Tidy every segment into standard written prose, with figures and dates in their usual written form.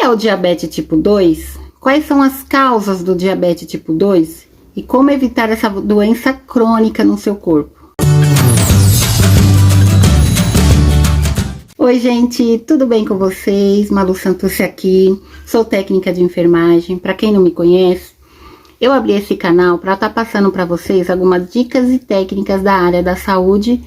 é o diabetes tipo 2? Quais são as causas do diabetes tipo 2? E como evitar essa doença crônica no seu corpo? Oi, gente, tudo bem com vocês? Malu Santos aqui, sou técnica de enfermagem. Para quem não me conhece, eu abri esse canal para estar passando para vocês algumas dicas e técnicas da área da saúde,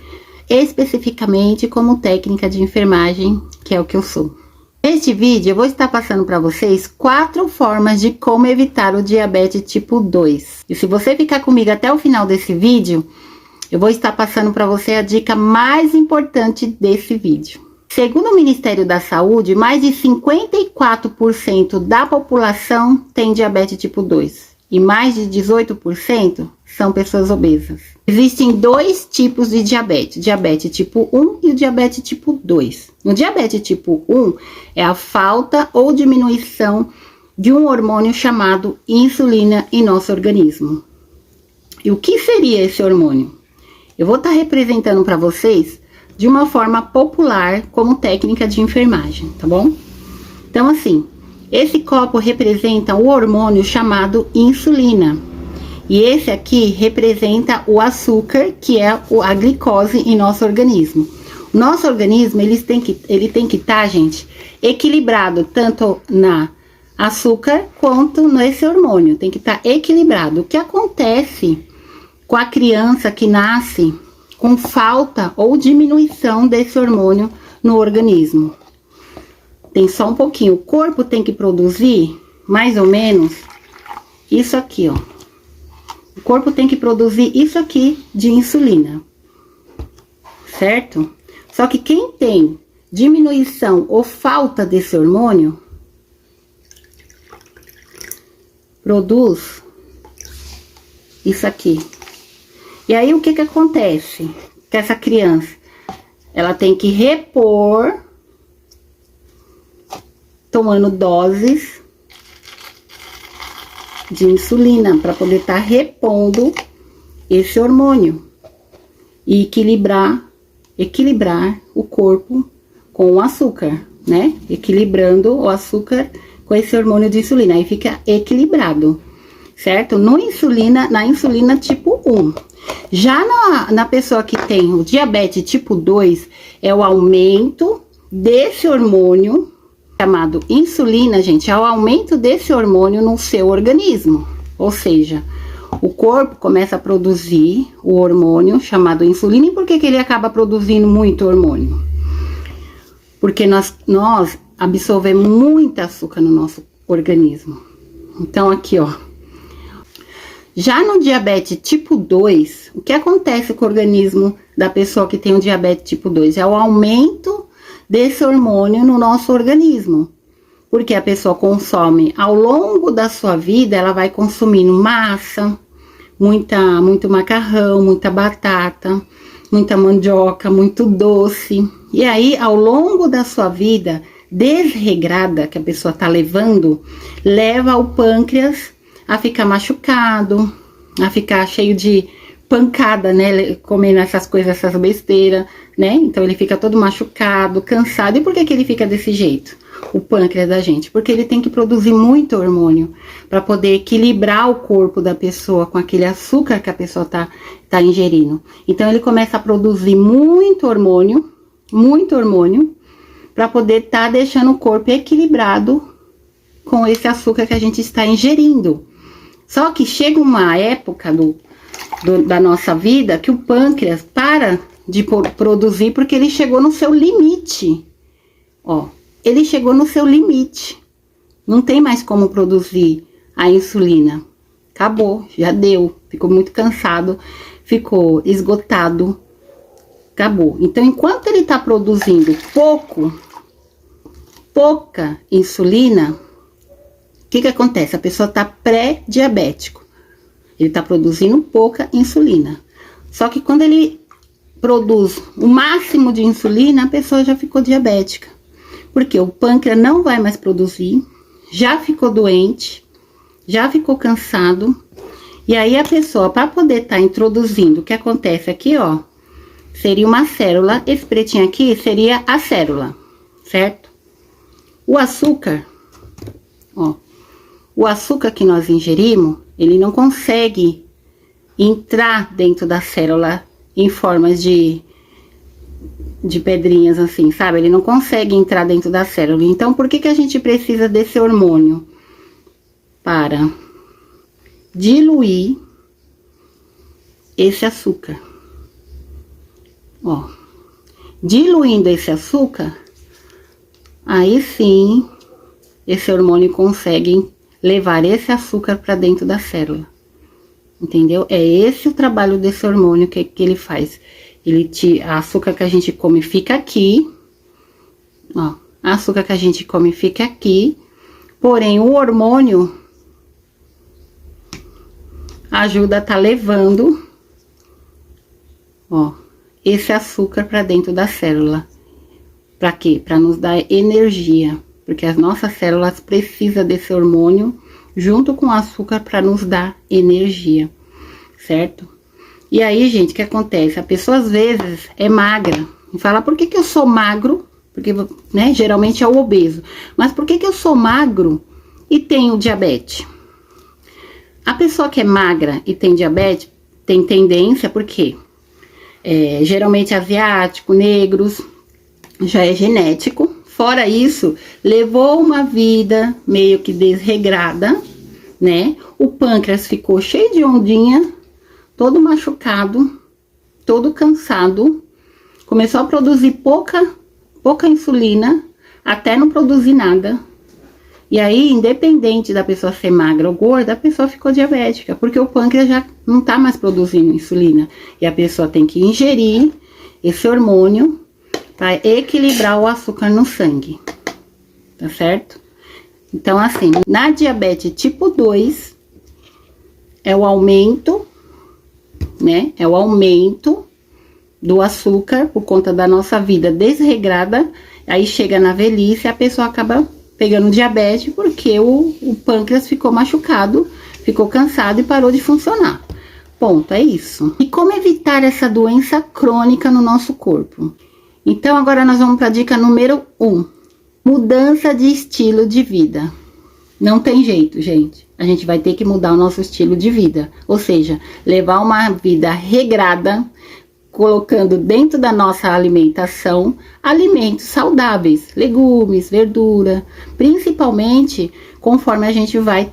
especificamente como técnica de enfermagem, que é o que eu sou. Neste vídeo eu vou estar passando para vocês 4 formas de como evitar o diabetes tipo 2. E se você ficar comigo até o final desse vídeo, eu vou estar passando para você a dica mais importante desse vídeo. Segundo o Ministério da Saúde, mais de 54% da população tem diabetes tipo 2 e mais de 18% são pessoas obesas. Existem 2 tipos de diabetes, diabetes tipo 1 e o diabetes tipo 2. No diabetes tipo 1 é a falta ou diminuição de um hormônio chamado insulina em nosso organismo. E o que seria esse hormônio? Eu vou estar representando para vocês de uma forma popular como técnica de enfermagem, tá bom? Então, assim, esse copo representa o hormônio chamado insulina. E esse aqui representa o açúcar, que é a glicose em nosso organismo. O nosso organismo, ele tem que estar, gente, equilibrado, tanto na açúcar quanto nesse hormônio. Tem que estar equilibrado. O que acontece com a criança que nasce com falta ou diminuição desse hormônio no organismo? Tem só um pouquinho. O corpo tem que produzir mais ou menos isso aqui, ó. O corpo tem que produzir isso aqui de insulina, certo? Só que quem tem diminuição ou falta desse hormônio produz isso aqui. E aí, o que que acontece com essa criança? Ela tem que repor, tomando doses de insulina, para poder estar repondo esse hormônio. E equilibrar o corpo com o açúcar, né? Equilibrando o açúcar com esse hormônio de insulina. Aí fica equilibrado, certo? Na insulina tipo 1. Já na pessoa que tem o diabetes tipo 2, é o aumento desse hormônio chamado insulina, gente, é o aumento desse hormônio no seu organismo. Ou seja, o corpo começa a produzir o hormônio chamado insulina. E por que ele acaba produzindo muito hormônio? Porque nós absorvemos muito açúcar no nosso organismo. Então, aqui, ó. Já no diabetes tipo 2, o que acontece com o organismo da pessoa que tem o diabetes tipo 2? É o aumento desse hormônio no nosso organismo. Porque a pessoa consome, ao longo da sua vida, ela vai consumindo massa, muito macarrão, muita batata, muita mandioca, muito doce. E aí, ao longo da sua vida desregrada que a pessoa tá levando, leva o pâncreas a ficar machucado, a ficar cheio de pancada, né? Comendo essas coisas, essas besteiras, né? Então ele fica todo machucado, cansado. E por que ele fica desse jeito? O pâncreas da gente? Porque ele tem que produzir muito hormônio para poder equilibrar o corpo da pessoa com aquele açúcar que a pessoa tá ingerindo. Então ele começa a produzir muito hormônio para poder estar deixando o corpo equilibrado com esse açúcar que a gente está ingerindo. Só que chega uma época da nossa vida que o pâncreas para de produzir porque ele chegou no seu limite. Ó, ele chegou no seu limite. Não tem mais como produzir a insulina. Acabou, já deu. Ficou muito cansado, ficou esgotado. Acabou. Então, enquanto ele tá produzindo pouca insulina, o que acontece? A pessoa tá pré-diabético. Ele tá produzindo pouca insulina. Só que quando ele produz o máximo de insulina, a pessoa já ficou diabética. Porque o pâncreas não vai mais produzir, já ficou doente, já ficou cansado. E aí a pessoa, para poder estar introduzindo, o que acontece aqui, ó, seria uma célula. Esse pretinho aqui seria a célula, certo? O açúcar ó. O açúcar que nós ingerimos, ele não consegue entrar dentro da célula em formas de pedrinhas assim, sabe? Ele não consegue entrar dentro da célula. Então, por que que a gente precisa desse hormônio? Para diluir esse açúcar. Ó. Diluindo esse açúcar, aí sim, esse hormônio consegue levar esse açúcar para dentro da célula. Entendeu? É esse o trabalho desse hormônio que ele faz. A açúcar que a gente come fica aqui, ó. A açúcar que a gente come fica aqui, porém o hormônio ajuda a tá levando, ó, esse açúcar para dentro da célula. Para quê? Para nos dar energia, porque as nossas células precisam desse hormônio junto com o açúcar para nos dar energia, certo? E aí, gente, o que acontece? A pessoa às vezes é magra e fala: por que que eu sou magro? Porque, né, geralmente é o obeso. Mas por que que eu sou magro e tenho diabetes? A pessoa que é magra e tem diabetes tem tendência, por quê? Geralmente asiático, negros, já é genético. Fora isso, levou uma vida meio que desregrada, né? O pâncreas ficou cheio de ondinha, todo machucado, todo cansado, começou a produzir pouca insulina, até não produzir nada. E aí, independente da pessoa ser magra ou gorda, a pessoa ficou diabética, porque o pâncreas já não tá mais produzindo insulina. E a pessoa tem que ingerir esse hormônio para equilibrar o açúcar no sangue, tá certo? Então, assim, na diabetes tipo 2, é o aumento, né? É o aumento do açúcar por conta da nossa vida desregrada. Aí chega na velhice e a pessoa acaba pegando diabetes porque o pâncreas ficou machucado, ficou cansado e parou de funcionar. Ponto, é isso. E como evitar essa doença crônica no nosso corpo? Então, agora nós vamos para a dica número 1. Mudança de estilo de vida. Não tem jeito, gente. A gente vai ter que mudar o nosso estilo de vida. Ou seja, levar uma vida regrada, colocando dentro da nossa alimentação alimentos saudáveis, legumes, verdura, principalmente conforme a gente vai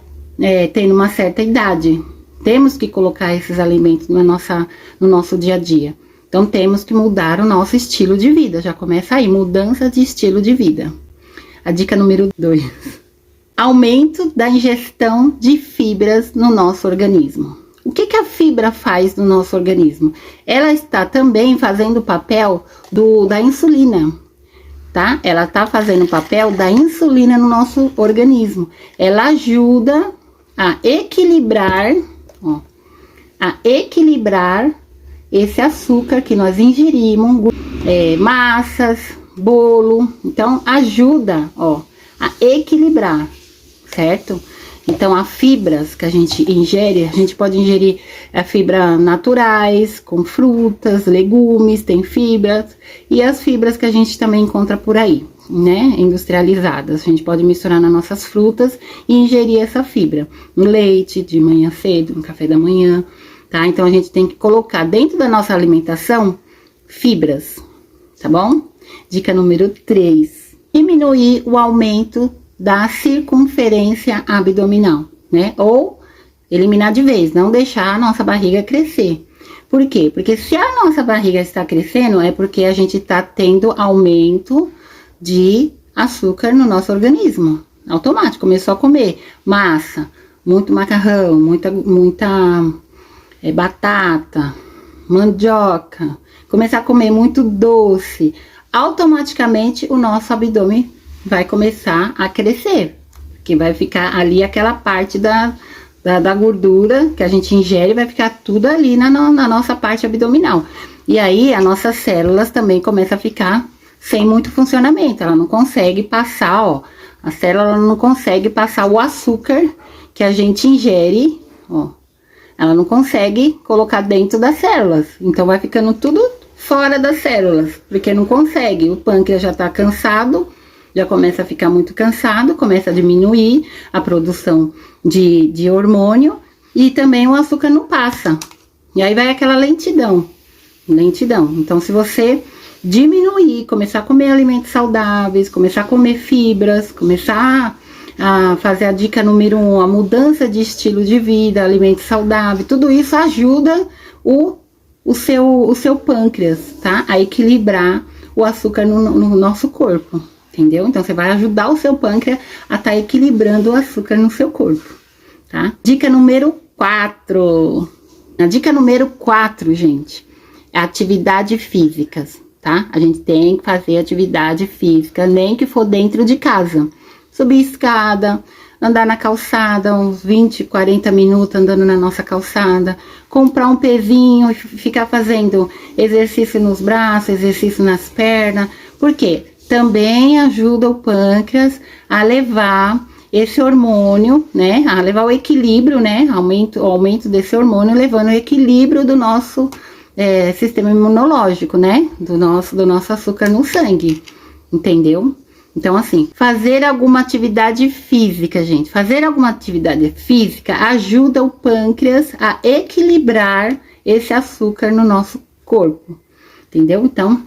tendo uma certa idade. Temos que colocar esses alimentos no nosso dia a dia. Então, temos que mudar o nosso estilo de vida. Já começa aí, mudança de estilo de vida. A dica número 2. Aumento da ingestão de fibras no nosso organismo. O que que a fibra faz no nosso organismo? Ela está também fazendo o papel da insulina, tá? Ela está fazendo o papel da insulina no nosso organismo. Ela ajuda a equilibrar, ó, esse açúcar que nós ingerimos, massas, bolo. Então, ajuda, ó, a equilibrar, certo? Então, as fibras que a gente ingere, a gente pode ingerir fibras naturais, com frutas, legumes, tem fibras. E as fibras que a gente também encontra por aí, né? Industrializadas. A gente pode misturar nas nossas frutas e ingerir essa fibra. No leite, de manhã cedo, no café da manhã, tá? Então, a gente tem que colocar dentro da nossa alimentação fibras, tá bom? Dica número 3. Diminuir o aumento da circunferência abdominal, né? Ou eliminar de vez, não deixar a nossa barriga crescer. Por quê? Porque se a nossa barriga está crescendo, é porque a gente está tendo aumento de açúcar no nosso organismo. Automático, começou a comer massa, muito macarrão, muita batata, mandioca, começar a comer muito doce, automaticamente o nosso abdômen vai começar a crescer, que vai ficar ali aquela parte da gordura que a gente ingere, vai ficar tudo ali na nossa parte abdominal. E aí, as nossas células também começam a ficar sem muito funcionamento, ela não consegue passar, ó, a célula não consegue passar o açúcar que a gente ingere, ó, ela não consegue colocar dentro das células, então vai ficando tudo fora das células, porque não consegue, o pâncreas já tá cansado, já começa a ficar muito cansado, começa a diminuir a produção de hormônio e também o açúcar não passa. E aí vai aquela lentidão. Então, se você diminuir, começar a comer alimentos saudáveis, começar a comer fibras, começar a fazer a dica número 1, a mudança de estilo de vida, alimento saudável, tudo isso ajuda o seu pâncreas, tá? A equilibrar o açúcar no nosso corpo, entendeu? Então, você vai ajudar o seu pâncreas a estar equilibrando o açúcar no seu corpo, tá? Dica número 4. A dica número 4, gente, é atividade física, tá? A gente tem que fazer atividade física, nem que for dentro de casa. Subir escada, andar na calçada, uns 20, 40 minutos andando na nossa calçada, comprar um pezinho e ficar fazendo exercício nos braços, exercício nas pernas, porque também ajuda o pâncreas a levar esse hormônio, né, a levar o equilíbrio, né, o aumento desse hormônio, levando o equilíbrio do nosso sistema imunológico, né, do nosso açúcar no sangue, entendeu? Então, assim, fazer alguma atividade física, gente, fazer alguma atividade física ajuda o pâncreas a equilibrar esse açúcar no nosso corpo, entendeu? Então,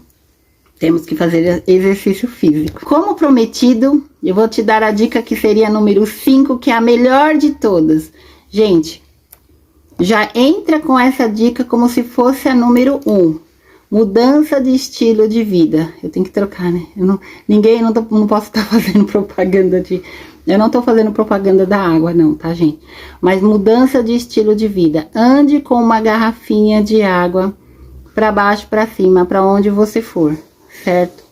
temos que fazer exercício físico. Como prometido, eu vou te dar a dica que seria a número 5, que é a melhor de todas. Gente, já entra com essa dica como se fosse a número 1. Mudança de estilo de vida. Eu tenho que trocar, né? Não posso estar fazendo propaganda eu não tô fazendo propaganda da água, não, tá, gente? Mas mudança de estilo de vida. Ande com uma garrafinha de água para baixo, para cima, para onde você for, certo?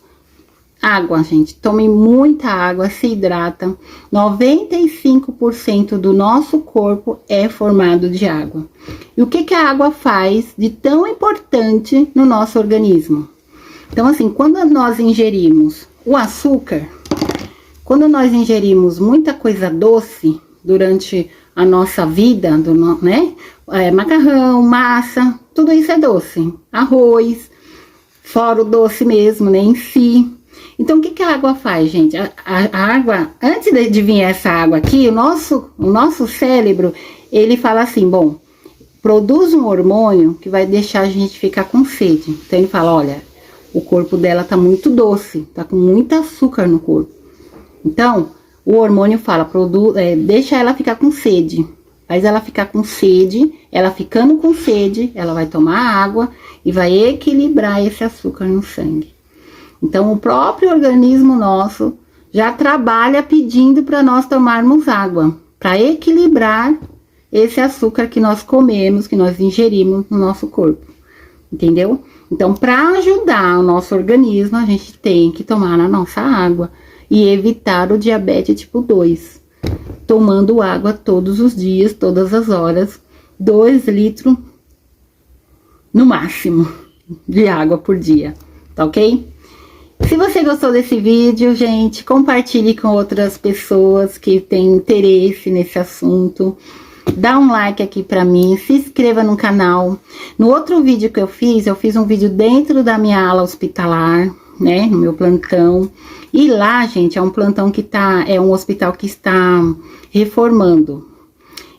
Água, gente. Tome muita água, se hidrata. 95% do nosso corpo é formado de água. E o que a água faz de tão importante no nosso organismo? Então, assim, quando nós ingerimos o açúcar, quando nós ingerimos muita coisa doce durante a nossa vida, né? Macarrão, massa, tudo isso é doce. Arroz, fora o doce mesmo, né? Em si. Então, o que a água faz, gente? A água, antes de vir essa água aqui, o nosso cérebro, ele fala assim, bom, produz um hormônio que vai deixar a gente ficar com sede. Então, ele fala, olha, o corpo dela tá muito doce, tá com muito açúcar no corpo. Então, o hormônio fala, deixa ela ficar com sede. Faz ela ficar com sede, ela ficando com sede, ela vai tomar água e vai equilibrar esse açúcar no sangue. Então, o próprio organismo nosso já trabalha pedindo para nós tomarmos água, para equilibrar esse açúcar que nós comemos, que nós ingerimos no nosso corpo, entendeu? Então, para ajudar o nosso organismo, a gente tem que tomar a nossa água e evitar o diabetes tipo 2, tomando água todos os dias, todas as horas, 2 litros no máximo de água por dia, tá ok? Se você gostou desse vídeo, gente, compartilhe com outras pessoas que têm interesse nesse assunto. Dá um like aqui pra mim, se inscreva no canal. No outro vídeo que eu fiz um vídeo dentro da minha ala hospitalar, né, no meu plantão. E lá, gente, é um plantão é um hospital que está reformando.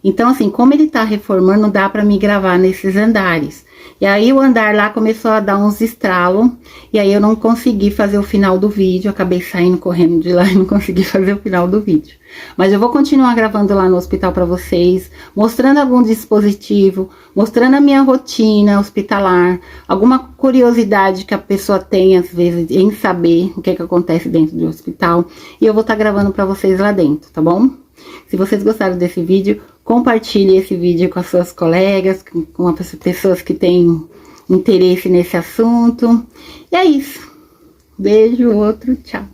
Então, assim, como ele tá reformando, dá pra me gravar nesses andares. E aí o andar lá começou a dar uns estralos, e aí eu não consegui fazer o final do vídeo, acabei saindo correndo de lá e não consegui fazer o final do vídeo. Mas eu vou continuar gravando lá no hospital para vocês, mostrando algum dispositivo, mostrando a minha rotina hospitalar, alguma curiosidade que a pessoa tem às vezes em saber o que acontece dentro do hospital, e eu vou estar gravando para vocês lá dentro, tá bom? Se vocês gostaram desse vídeo, compartilhe esse vídeo com as suas colegas, com as pessoas que têm interesse nesse assunto. E é isso. Beijo, outro, tchau.